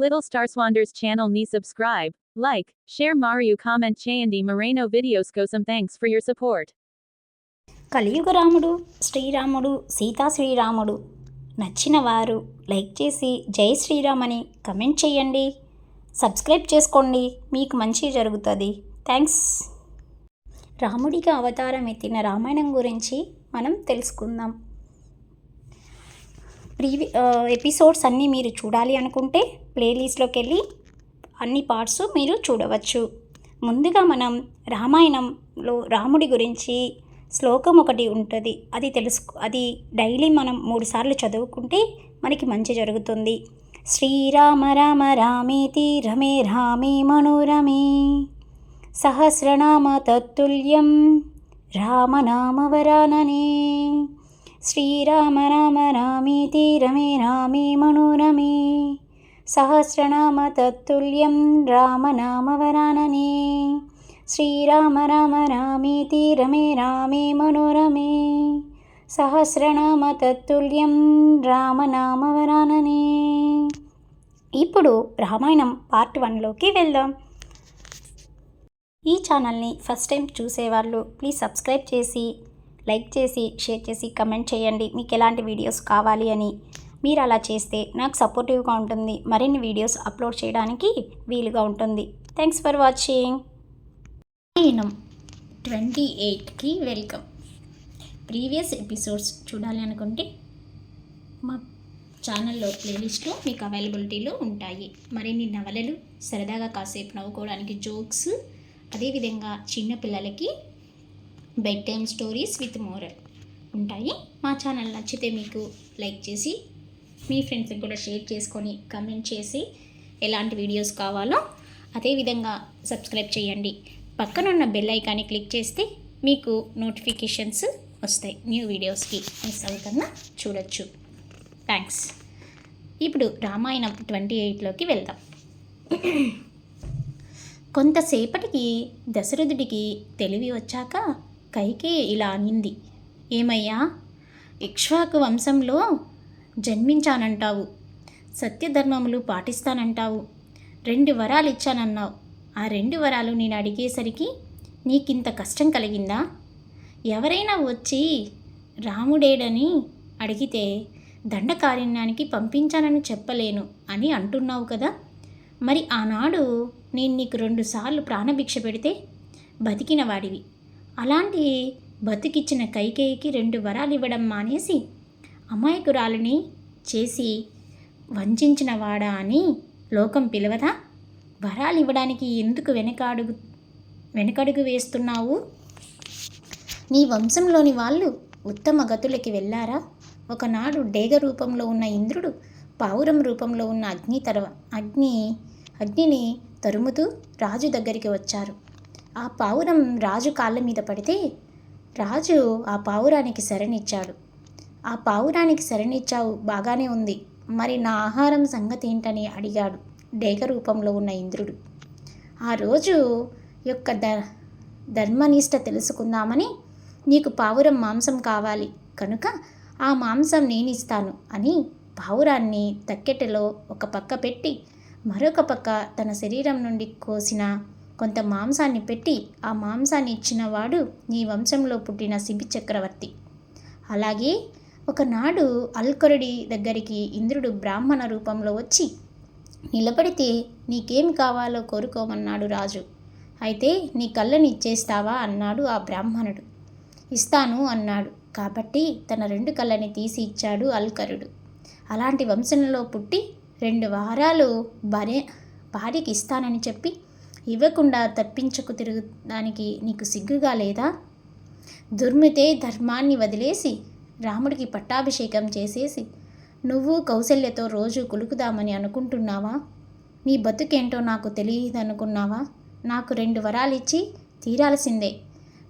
Little Star Swanders channel ni subscribe, like, share Mario comment చేయండి Moreno videos కోసం thanks for your support. కలియుగ రాముడు శ్రీరాముడు సీతా శ్రీరాముడు నచ్చిన వారు లైక్ చేసి జై శ్రీరామ్ అని కమెంట్ చేయండి. సబ్స్క్రైబ్ చేసుకోండి, మీకు మంచి జరుగుతుంది. థ్యాంక్స్. రాముడిగా అవతారం ఎత్తిన రామాయణం గురించి మనం తెలుసుకుందాం. ఎపిసోడ్స్ అన్నీ మీరు చూడాలి అనుకుంటే ప్లేలిస్ట్లోకి వెళ్ళి అన్ని పార్ట్స్ మీరు చూడవచ్చు. ముందుగా మనం రామాయణంలో రాముడి గురించి శ్లోకం ఒకటి ఉంటుంది, అది డైలీ మనం 3 సార్లు చదువుకుంటే మనకి మంచి జరుగుతుంది. శ్రీరామ రామ రామేతి రమే రామే మనోరమే సహస్రనామ తత్తుల్యం రామనామవరాననే. శ్రీరామ రామ రామేతి రమే రామే మనోరమే సహస్రనామ తత్తుల్యం రామనామవరాననే. శ్రీరామ రామ రామేతి రమే రామే మనోరమే సహస్రనామ తత్తుల్యం రామనామవరాననే. ఇప్పుడు రామాయణం పార్ట్ 1లోకి వెళ్దాం. ఈ ఛానల్ని ఫస్ట్ టైం చూసేవాళ్ళు ప్లీజ్ సబ్స్క్రైబ్ చేసి లైక్ చేసి షేర్ చేసి కమెంట్ చేయండి మీకు ఎలాంటి వీడియోస్ కావాలి అని. మీరు అలా చేస్తే నాకు సపోర్టివ్గా ఉంటుంది, మరిన్ని వీడియోస్ అప్లోడ్ చేయడానికి వీలుగా ఉంటుంది. Thanks for watching. రామాయణం 28కి వెల్కమ్. ప్రీవియస్ ఎపిసోడ్స్ చూడాలి అనుకుంటే మా ఛానల్లో ప్లేలిస్ట్లో మీకు అవైలబిలిటీలో ఉంటాయి. మరిన్ని నవలలు, సరదాగా కాసేపు నవ్వుకోవడానికి జోక్స్, అదేవిధంగా చిన్నపిల్లలకి bed time stories with moral ఉంటాయి. మా ఛానల్ నచ్చితే మీకు లైక్ చేసి మీ ఫ్రెండ్స్కి కూడా షేర్ చేసుకొని కమెంట్ చేసి ఎలాంటి వీడియోస్ కావాలో అదేవిధంగా సబ్స్క్రైబ్ చేయండి. పక్కనున్న బెల్ ఐకాన్ని క్లిక్ చేస్తే మీకు నోటిఫికేషన్స్ వస్తాయి, న్యూ వీడియోస్కి మిస్ అవ్వకుండా చూడొచ్చు. థ్యాంక్స్. ఇప్పుడు రామాయణం 28లోకి వెళ్దాం. కొంతసేపటికి దశరథుడికి తెలివి వచ్చాక కైకేయి ఇలా అనింది, ఏమయ్యా, ఇక్ష్వాకు వంశంలో జన్మించానంటావు, సత్యధర్మములు పాటిస్తానంటావు, 2 వరాలు ఇచ్చానన్నావు. ఆ 2 వరాలు నేను అడిగేసరికి నీకింత కష్టం కలిగిందా? ఎవరైనా వచ్చి రాముడేడని అడిగితే దండకారణ్యానికి పంపించానని చెప్పలేను అని అంటున్నావు కదా. మరి ఆనాడు నేను నీకు 2 సార్లు ప్రాణభిక్ష పెడితే బతికిన వాడివి. అలాంటి బతికిచ్చిన కైకేయికి 2 వరాలు ఇవ్వడం మానేసి అమాయకురాలిని చేసి వంచిన వాడా అని లోకం పిలవదా? వరాలు ఇవ్వడానికి ఎందుకు వెనకడుగు వేస్తున్నావు? నీ వంశంలోని వాళ్ళు ఉత్తమ గతులకి వెళ్ళారా? ఒకనాడు డేగ రూపంలో ఉన్న ఇంద్రుడు పావురం రూపంలో ఉన్న అగ్నిని తరుముతూ రాజు దగ్గరికి వచ్చారు. ఆ పావురం రాజు కాళ్ళ మీద పడితే రాజు ఆ పావురానికి శరణిచ్చాడు. ఆ పావురానికి శరణిచ్చావు, బాగానే ఉంది, మరి నా ఆహారం సంగతి ఏంటని అడిగాడు డేగ రూపంలో ఉన్న ఇంద్రుడు. ఆ రోజు యొక్క ధర్మనిష్ట తెలుసుకుందామని నీకు పావురం మాంసం కావాలి కనుక ఆ మాంసం నేను ఇస్తాను అని పావురాన్ని తక్కెటలో ఒక పక్క పెట్టి మరొక పక్క తన శరీరం నుండి కోసిన కొంత మాంసాన్ని పెట్టి ఆ మాంసాన్ని ఇచ్చినవాడు నీ వంశంలో పుట్టిన శిబి చక్రవర్తి. అలాగే ఒకనాడు అల్కరుడి దగ్గరికి ఇంద్రుడు బ్రాహ్మణ రూపంలో వచ్చి నిలబడితే నీకేమి కావాలో కోరుకోమన్నాడు రాజు. అయితే నీ కళ్ళని ఇచ్చేస్తావా అన్నాడు ఆ బ్రాహ్మణుడు. ఇస్తాను అన్నాడు. కాబట్టి తన 2 కళ్ళని తీసి ఇచ్చాడు అల్కరుడు. అలాంటి వంశంలో పుట్టి 2 వారాలు భార్యకి ఇస్తానని చెప్పి ఇవ్వకుండా తప్పించుకు తిరగడానికి నీకు సిగ్గుగా లేదా? దుర్మితే ధర్మాన్ని వదిలేసి రాముడికి పట్టాభిషేకం చేసేసి నువ్వు కౌసల్యతో రోజు కులుకుదామని అనుకుంటున్నావా? నీ బతుకేంటో నాకు తెలియదనుకున్నావా? నాకు 2 వరాలు ఇచ్చి తీరాల్సిందే.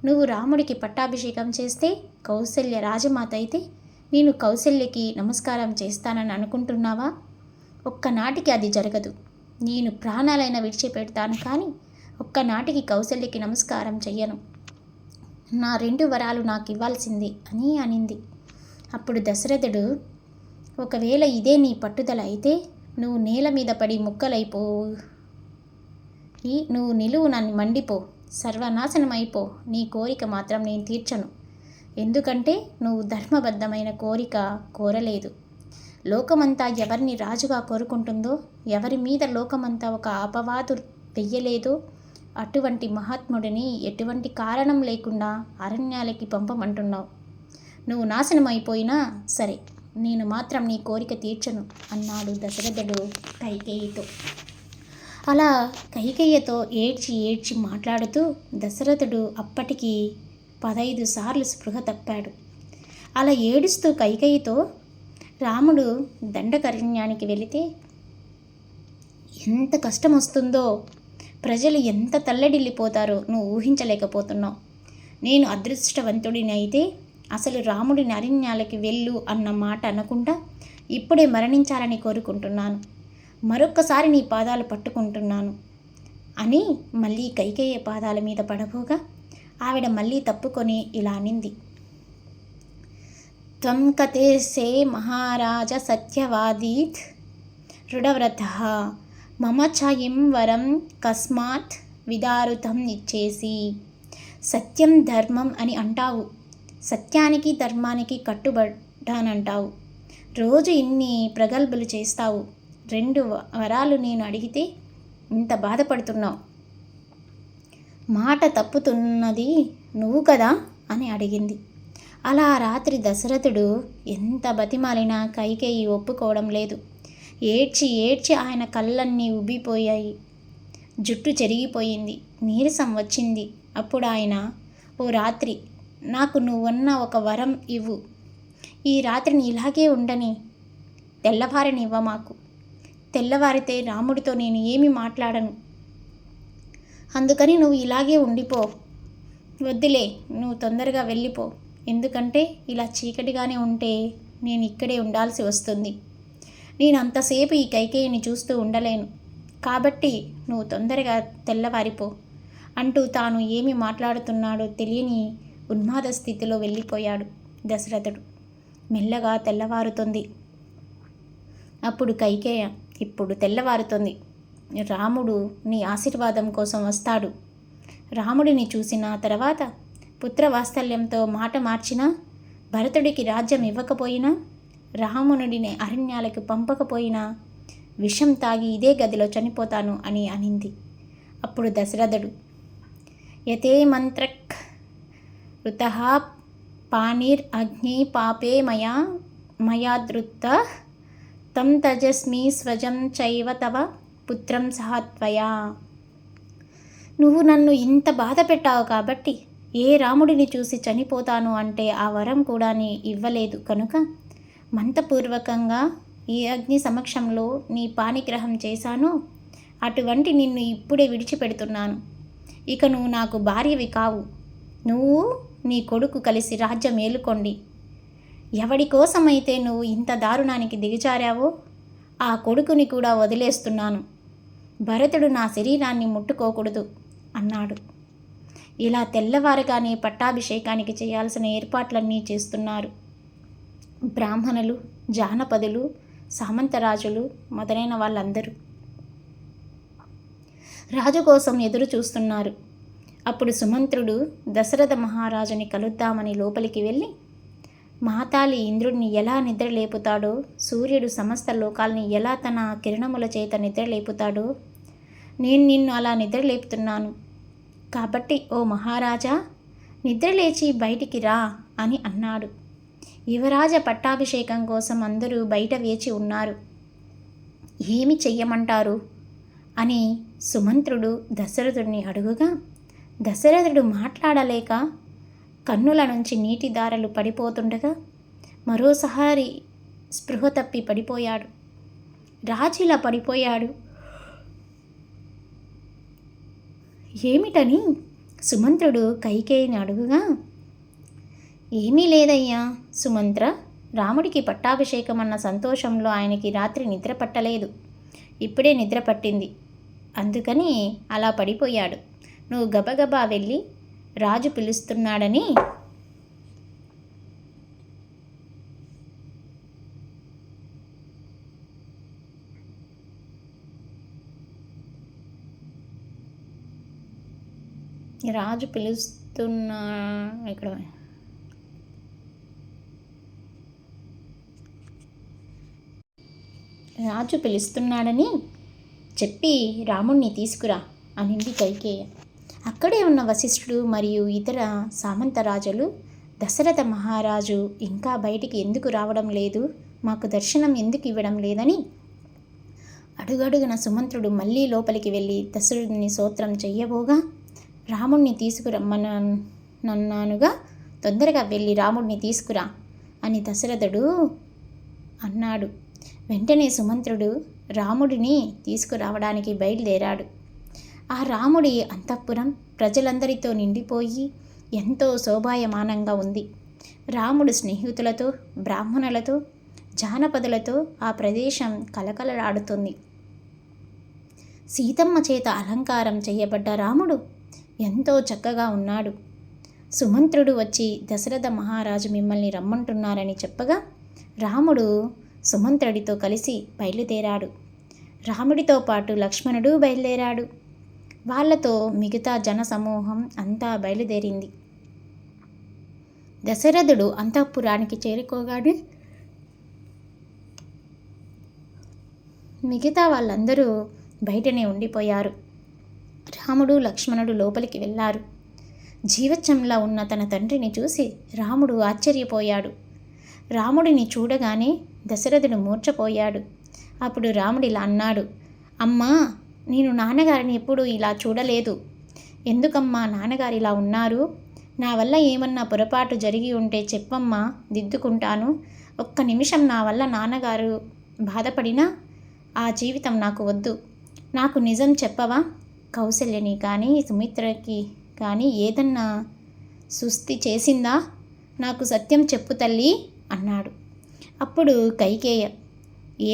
నువ్వు రాముడికి పట్టాభిషేకం చేస్తే కౌసల్య రాజమాత అయితే నేను కౌసల్యకి నమస్కారం చేస్తానని అనుకుంటున్నావా? ఒక్కనాటికి అది జరగదు. నేను ప్రాణాలైనా విడిచిపెడతాను, కానీ ఒక్కనాటికి కౌసల్యకి నమస్కారం చెయ్యను. నా 2 వరాలు నాకు ఇవ్వాల్సింది అని అనింది. అప్పుడు దశరథుడు, ఒకవేళ ఇదే నీ పట్టుదల అయితే నువ్వు నేల మీద పడి ముక్కలైపో, నువ్వు నిలువు నన్ను మండిపో, సర్వనాశనమైపో, నీ కోరిక మాత్రం నేను తీర్చను. ఎందుకంటే నువ్వు ధర్మబద్ధమైన కోరిక కోరలేదు. లోకమంతా ఎవరిని రాజుగా కోరుకుంటుందో, ఎవరి మీద లోకమంతా ఒక అపవాదు వెయ్యలేదో అటువంటి మహాత్ముడిని ఎటువంటి కారణం లేకుండా అరణ్యాలకి పంపమంటున్నావు. నువ్వు నాశనం అయిపోయినా సరే, నేను మాత్రం నీ కోరిక తీర్చను అన్నాడు దశరథుడు కైకేయితో. అలా కైకేయితో ఏడ్చి ఏడ్చి మాట్లాడుతూ దశరథుడు అప్పటికి 15 సార్లు స్పృహ తప్పాడు. అలా ఏడుస్తూ కైకేయితో, రాముడు దండకరణ్యానికి వెళితే ఎంత కష్టం వస్తుందో, ప్రజలు ఎంత తల్లడిల్లిపోతారో నువ్వు ఊహించలేకపోతున్నావు. నేను అదృష్టవంతుడిని అయితే అసలు రాముడిని అరణ్యాలకి వెళ్ళు అన్న మాట అనకుండా ఇప్పుడే మరణించాలని కోరుకుంటున్నాను. మరొక్కసారి నీ పాదాలు పట్టుకుంటున్నాను అని మళ్ళీ కైకేయ పాదాల మీద పడబోగా ఆవిడ మళ్ళీ తప్పుకొని ఇలా అనింది. త్వం కథేసే మహారాజ సత్యవాదీత్ దృఢవ్రతః మమ ఛాయం వరం కస్మాత్ విదారుతం ఇచ్చేసి. సత్యం ధర్మం అని అంటావు, సత్యానికి ధర్మానికి కట్టుబడ్డానంటావు, రోజు ఇన్ని ప్రగల్భాలు చేస్తావు, 2 వరాలు నేను అడిగితే ఇంత బాధపడుతున్నావు, మాట తప్పుతున్నది నువ్వు కదా అని అడిగింది. అలా రాత్రి దశరథుడు ఎంత బతిమాలినా కైకేయి ఒప్పుకోవడం లేదు. ఏడ్చి ఏడ్చి ఆయన కళ్ళన్నీ ఉబ్బిపోయాయి, జుట్టు చెరిగిపోయింది, నీరసం వచ్చింది. అప్పుడు ఆయన, ఓ రాత్రి, నాకు నువ్వన్న ఒక వరం ఇవ్వు, ఈ రాత్రిని ఇలాగే ఉండని, తెల్లవారనివ్వ మాకు. తెల్లవారితే రాముడితో నేను ఏమీ మాట్లాడను, అందుకని నువ్వు ఇలాగే ఉండిపో. వద్దులే, నువ్వు తొందరగా వెళ్ళిపో, ఎందుకంటే ఇలా చీకటిగానే ఉంటే నేను ఇక్కడే ఉండాల్సి వస్తుంది. నేను అంతసేపు ఈ కైకేయిని చూస్తూ ఉండలేను, కాబట్టి నువ్వు తొందరగా తెల్లవారిపో అంటూ తాను ఏమి మాట్లాడుతున్నాడో తెలియని ఉన్మాద స్థితిలో వెళ్ళిపోయాడు దశరథుడు. మెల్లగా తెల్లవారుతుంది. అప్పుడు కైకేయ, ఇప్పుడు తెల్లవారుతుంది, రాముడు నీ ఆశీర్వాదం కోసం వస్తాడు. రాముడిని చూసిన తర్వాత పుత్రవాత్సల్యంతో మాట మార్చినా, భరతుడికి రాజ్యం ఇవ్వకపోయినా, రామునుడిని అరణ్యాలకు పంపకపోయినా విషం తాగి ఇదే గదిలో చనిపోతాను అని అనింది. అప్పుడు దశరథుడు, యతే మంత్రక్ ఋతః పాణిర్ అగ్ని పాపే మయాదృత తం తజస్మి స్వజం చైవ తవ పుత్రం సహత్వయా. నువ్వు నన్ను ఇంత బాధ పెట్టావు కాబట్టి ఏ రాముడిని చూసి చనిపోతాను అంటే ఆ వరం కూడా నీ ఇవ్వలేదు కనుక మంత్రపూర్వకంగా ఈ అగ్ని సమక్షంలో నీ పాణిగ్రహం చేశాను. అటువంటి నిన్ను ఇప్పుడే విడిచిపెడుతున్నాను. ఇక నువ్వు నాకు భార్యవి కావు. నువ్వు నీ కొడుకు కలిసి రాజ్యం ఏలుకోండి. ఎవడి కోసమైతే నువ్వు ఇంత దారుణానికి దిగజారావో ఆ కొడుకుని కూడా వదిలేస్తున్నాను. భరతుడు నా శరీరాన్ని ముట్టుకోకూడదు అన్నాడు. ఇలా తెల్లవారగానే పట్టాభిషేకానికి చేయాల్సిన ఏర్పాట్లన్నీ చేస్తున్నారు. బ్రాహ్మణులు, జానపదులు, సామంతరాజులు మొదలైన వాళ్ళందరూ రాజు కోసం ఎదురు చూస్తున్నారు. అప్పుడు సుమంత్రుడు దశరథ మహారాజుని కలుద్దామని లోపలికి వెళ్ళి, మహాతాలి ఇంద్రుడిని ఎలా నిద్రలేపుతాడో, సూర్యుడు సమస్త లోకాల్ని ఎలా తన కిరణముల చేత నిద్రలేపుతాడో నేను నిన్ను అలా నిద్రలేపుతున్నాను. కాబట్టి ఓ మహారాజా, నిద్రలేచి బయటికి రా అని అన్నాడు. యువరాజ పట్టాభిషేకం కోసం అందరూ బయట వేచి ఉన్నారు. ఏమి చెయ్యమంటారు అని సుమంత్రుడు దశరథుడిని అడుగుగా, దశరథుడు మాట్లాడలేక కన్నుల నుంచి నీటి దారలు పడిపోతుండగా మరోసారి స్పృహ తప్పి పడిపోయాడు. రాజులా పడిపోయాడు. ఏమిటని సుమంత్రుడు కైకేయిని అడుగుగా, ఏమీ లేదయ్యా సుమంత్ర, రాముడికి పట్టాభిషేకం అన్న సంతోషంలో ఆయనకి రాత్రి నిద్ర పట్టలేదు. ఇప్పుడే నిద్ర పట్టింది, అందుకని అలా పడిపోయాడు. నువ్వు గబగబా వెళ్ళి రాజు పిలుస్తున్నాడని రాజు పిలుస్తున్న ఇక్కడ రాజు పిలుస్తున్నాడని చెప్పి రాముణ్ణి తీసుకురా అనింది కైకేయ. అక్కడే ఉన్న వశిష్ఠుడు మరియు ఇతర సామంత రాజులు దశరథ మహారాజు ఇంకా బయటికి ఎందుకు రావడం లేదు, మాకు దర్శనం ఎందుకు ఇవ్వడం లేదని అడుగడుగున సుమంత్రుడు మళ్ళీ లోపలికి వెళ్ళి దశరథుని స్తోత్రం చెయ్యబోగా, రాముణ్ణి తీసుకురమ్మనన్నానుగా, తొందరగా వెళ్ళి రాముడిని తీసుకురా అని దశరథుడు అన్నాడు. వెంటనే సుమంత్రుడు రాముడిని తీసుకురావడానికి బయలుదేరాడు. ఆ రాముడి అంతఃపురం ప్రజలందరితో నిండిపోయి ఎంతో శోభాయమానంగా ఉంది. రాముడు స్నేహితులతో, బ్రాహ్మణులతో, జానపదులతో ఆ ప్రదేశం కలకలలాడుతుంది. సీతమ్మ చేత అలంకారం చేయబడ్డ రాముడు ఎంతో చక్కగా ఉన్నాడు. సుమంత్రుడు వచ్చి దశరథ మహారాజు మిమ్మల్ని రమ్మంటున్నారని చెప్పగా రాముడు సుమంత్రుడితో కలిసి బయలుదేరాడు. రాముడితో పాటు లక్ష్మణుడు బయలుదేరాడు. వాళ్లతో మిగతా జన సమూహం అంతా బయలుదేరింది. దశరథుడు అంతఃపురానికి చేరుకోగానే మిగతా వాళ్ళందరూ బయటనే ఉండిపోయారు. రాముడు లక్ష్మణుడు లోపలికి వెళ్ళారు. జీవచ్చంలా ఉన్న తన తండ్రిని చూసి రాముడు ఆశ్చర్యపోయాడు. రాముడిని చూడగానే దశరథుడు మూర్ఛపోయాడు. అప్పుడు రాముడు ఇలా అన్నాడు, అమ్మా, నేను నాన్నగారిని ఎప్పుడూ ఇలా చూడలేదు. ఎందుకమ్మా నాన్నగారు ఇలా ఉన్నారు? నా వల్ల ఏమన్నా పొరపాటు జరిగి ఉంటే చెప్పమ్మా, దిద్దుకుంటాను. ఒక్క నిమిషం నా వల్ల నాన్నగారు బాధపడినా ఆ జీవితం నాకు వద్దు. నాకు నిజం చెప్పవా? కౌసల్యని కానీ సుమిత్రకి కానీ ఏదన్నా సుస్థి చేసిందా? నాకు సత్యం చెప్పు తల్లి అన్నాడు. అప్పుడు కైకేయ,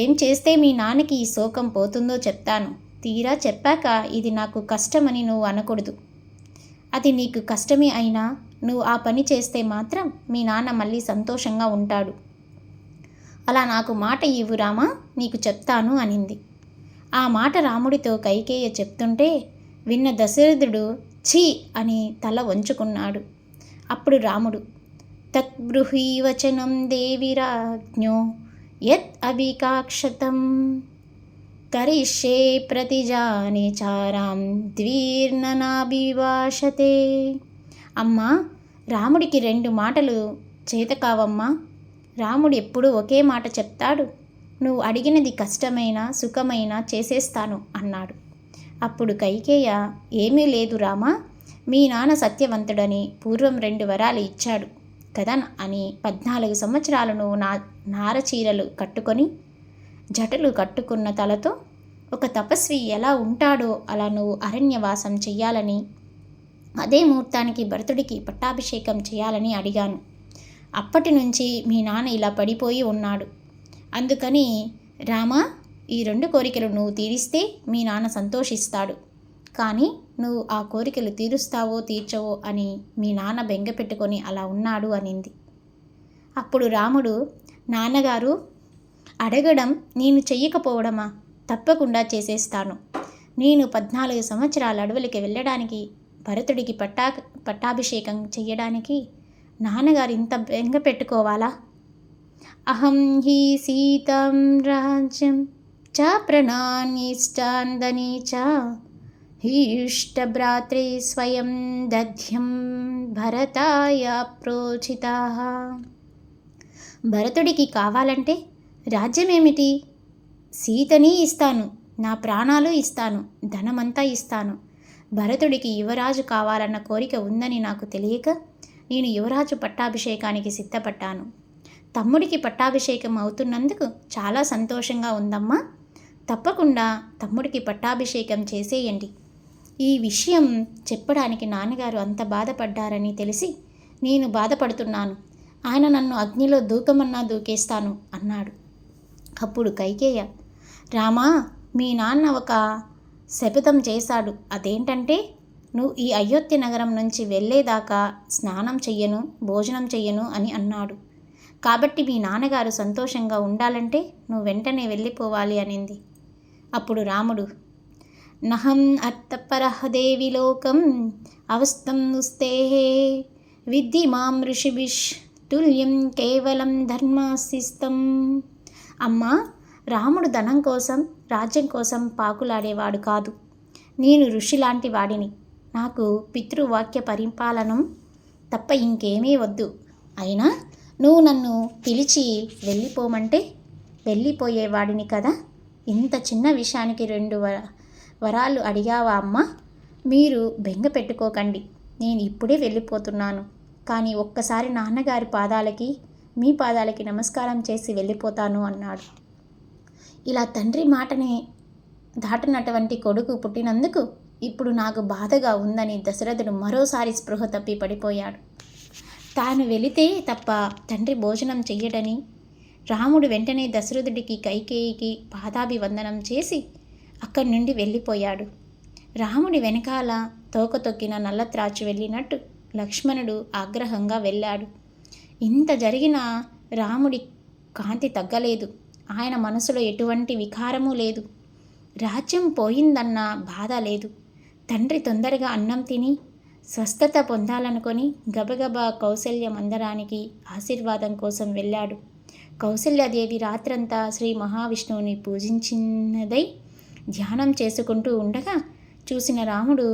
ఏం చేస్తే మీ నాన్నకి ఈ శోకం పోతుందో చెప్తాను. తీరా చెప్పాక ఇది నాకు కష్టమని నువ్వు అనకూడదు. అది నీకు కష్టమే అయినా నువ్వు ఆ పని చేస్తే మాత్రం మీ నాన్న మళ్ళీ సంతోషంగా ఉంటాడు. అలా నాకు మాట ఇవ్వు రామా, నీకు చెప్తాను అనింది. ఆ మాట రాముడితో కైకేయ చెప్తుంటే విన్న దశరథుడు ఛీ అని తల వంచుకున్నాడు. అప్పుడు రాముడు, తద్బ్రూహి వచనం దేవిరాజ్ఞో యత్ అవికాక్షతం కరిష్యే ప్రతిజానే చారాం ద్వీర్ననాభిభాషతే. అమ్మా, రాముడికి 2 మాటలు చేత కావమ్మా. రాముడు ఎప్పుడూ ఒకే మాట చెప్తాడు. నువ్వు అడిగినది కష్టమైన సుఖమైన చేసేస్తాను అన్నాడు. అప్పుడు కైకేయ, ఏమీ లేదు రామా, మీ నాన్న సత్యవంతుడని పూర్వం 2 వరాలు ఇచ్చాడు కదా అని 14 సంవత్సరాలు నువ్వు నారచీరలు కట్టుకొని జటలు కట్టుకున్న తలతో ఒక తపస్వి ఎలా ఉంటాడో అలా నువ్వు అరణ్యవాసం చెయ్యాలని, అదే ముహూర్తానికి భరతుడికి పట్టాభిషేకం చేయాలని అడిగాను. అప్పటి నుంచి మీ నాన్న ఇలా పడిపోయి ఉన్నాడు. అందుకని రామా, ఈ 2 కోరికలు నువ్వు తీరిస్తే మీ నాన్న సంతోషిస్తాడు. కానీ నువ్వు ఆ కోరికలు తీరుస్తావో తీర్చవో అని మీ నాన్న బెంగ పెట్టుకొని అలా ఉన్నాడు అనింది. అప్పుడు రాముడు, నాన్నగారు అడగడం నేను చెయ్యకపోవడమా? తప్పకుండా చేసేస్తాను. నేను 14 సంవత్సరాల అడవులకి వెళ్ళడానికి, భరతుడికి పట్టాభిషేకం చెయ్యడానికి నాన్నగారు ఇంత బెంగ పెట్టుకోవాలా? అహం హి సీతం రాజ్యం చ ప్రణాన్యిష్టాందని చ ఇష్టభ్రాత్రే స్వయం దధ్యం భరతాయ ప్రోచితాః. భరతుడికి కావాలంటే రాజ్యమేమిటి? సీతని ఇస్తాను, నా ప్రాణాలు ఇస్తాను, ధనమంతా ఇస్తాను. భరతుడికి యువరాజు కావాలన్న కోరిక ఉందని నాకు తెలియక నేను యువరాజు పట్టాభిషేకానికి సిద్ధపడ్డాను. తమ్ముడికి పట్టాభిషేకం అవుతున్నందుకు చాలా సంతోషంగా ఉందమ్మా. తప్పకుండా తమ్ముడికి పట్టాభిషేకం చేసేయండి. ఈ విషయం చెప్పడానికి నాన్నగారు అంత బాధపడ్డారని తెలిసి నేను బాధపడుతున్నాను. ఆయన నన్ను అగ్నిలో దూకమన్నా దూకేస్తాను అన్నాడు. అప్పుడు కైకేయ, రామా, మీ నాన్న ఒక శపథం చేశాడు. అదేంటంటే నువ్వు ఈ అయోధ్య నగరం నుంచి వెళ్ళేదాకా స్నానం చెయ్యను, భోజనం చెయ్యను అని అన్నాడు. కాబట్టి మీ నాన్నగారు సంతోషంగా ఉండాలంటే నువ్వు వెంటనే వెళ్ళిపోవాలి అనింది. అప్పుడు రాముడు, నహం అర్థపరః దేవి లోకం అవస్థం నుస్తేః విద్ధి మాం ఋషిభిష్ తుల్యం కేవలం ధర్మాసిస్తం. అమ్మా, రాముడు ధనం కోసం రాజ్యం కోసం పాకులాడేవాడు కాదు. నేను ఋషి లాంటి వాడిని. నాకు పితృవాక్య పరిపాలనం తప్ప ఇంకేమీ వద్దు. అయినా నువ్వు నన్ను పిలిచి వెళ్ళిపోమంటే వెళ్ళిపోయేవాడిని కదా. ఇంత చిన్న విషయానికి 2 వరాలు అడిగావా అమ్మా? మీరు బెంగ పెట్టుకోకండి, నేను ఇప్పుడే వెళ్ళిపోతున్నాను. కానీ ఒక్కసారి నాన్నగారి పాదాలకి మీ పాదాలకి నమస్కారం చేసి వెళ్ళిపోతాను అన్నాడు. ఇలా తండ్రి మాటని దాటినటువంటి కొడుకు పుట్టినందుకు ఇప్పుడు నాకు బాధగా ఉందని దశరథుడు మరోసారి స్పృహ తప్పి పడిపోయాడు. తాను వెళితే తప్ప తండ్రి భోజనం చెయ్యడని రాముడు వెంటనే దశరథుడికి కైకేయికి పాదాభివందనం చేసి అక్కడి నుండి వెళ్ళిపోయాడు. రాముడి వెనకాల తోక తొక్కిన నల్లత్రాచు వెళ్ళినట్టు లక్ష్మణుడు ఆగ్రహంగా వెళ్ళాడు. ఇంత జరిగినా రాముడి కాంతి తగ్గలేదు. ఆయన మనసులో ఎటువంటి వికారము లేదు. రాజ్యం పోయిందన్న బాధ లేదు. తండ్రి తొందరగా అన్నం తిని స్వస్థత పొందాలనుకొని గబగబా కౌసల్య మందిరానికి ఆశీర్వాదం కోసం వెళ్ళాడు. కౌసల్యాదేవి రాత్రంతా శ్రీ మహావిష్ణువుని పూజించినదై ధ్యానం చేసుకుంటూ ఉండగా చూసిన రాముడు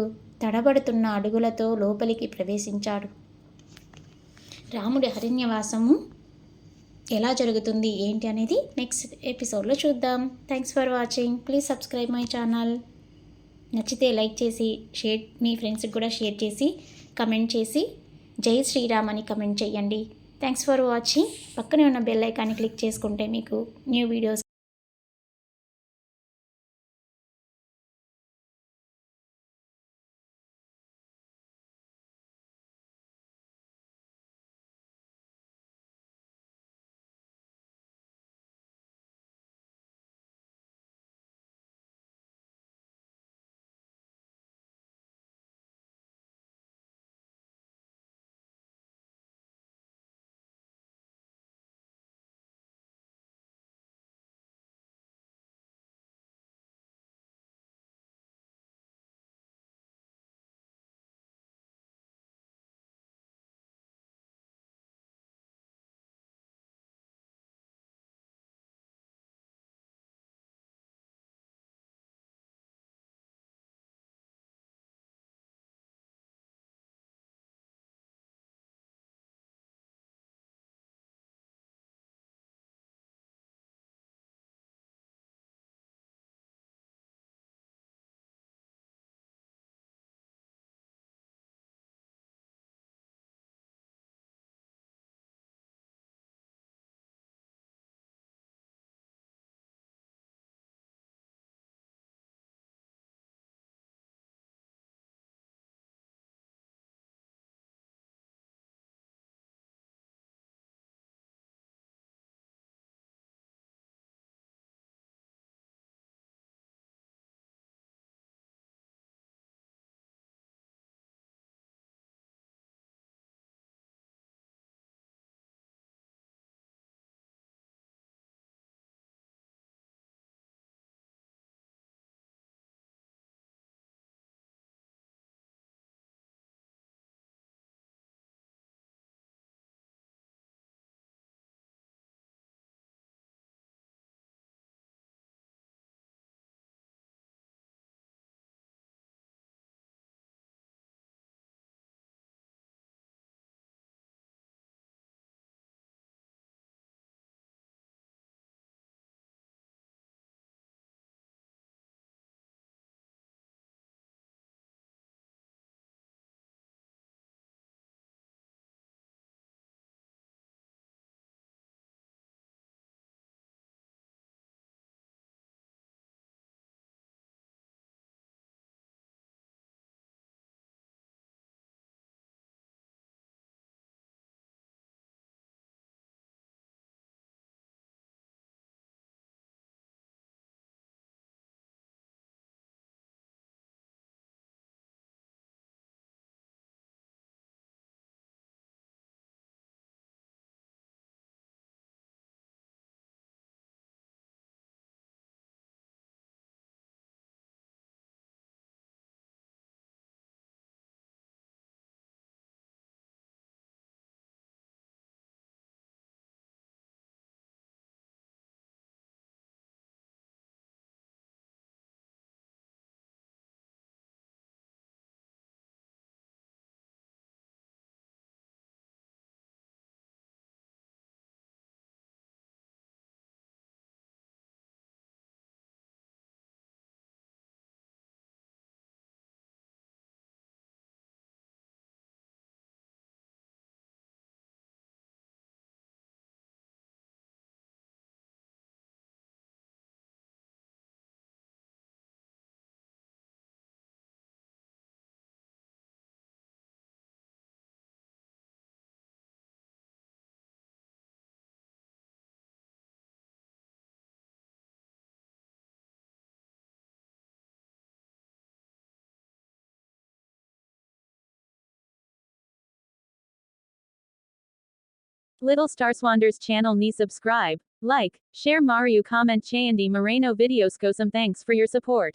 తడబడుతున్న అడుగులతో లోపలికి ప్రవేశించాడు. రాముడి అరణ్యవాసము ఎలా జరుగుతుంది ఏంటి అనేది నెక్స్ట్ ఎపిసోడ్లో చూద్దాం. Thanks for watching. Please subscribe my channel. నచ్చితే లైక్ చేసి షేర్ మీ ఫ్రెండ్స్కి కూడా షేర్ చేసి కమెంట్ చేసి జై శ్రీరామ్ అని కమెంట్ చేయండి. Thanks for watching. పక్కనే ఉన్న బెల్ ఐకాన్ని క్లిక్ చేసుకుంటే మీకు new videos Little Starswanders channel ni subscribe, like, share Mario comment చేయండి Moreno videos కోసం thanks for your support.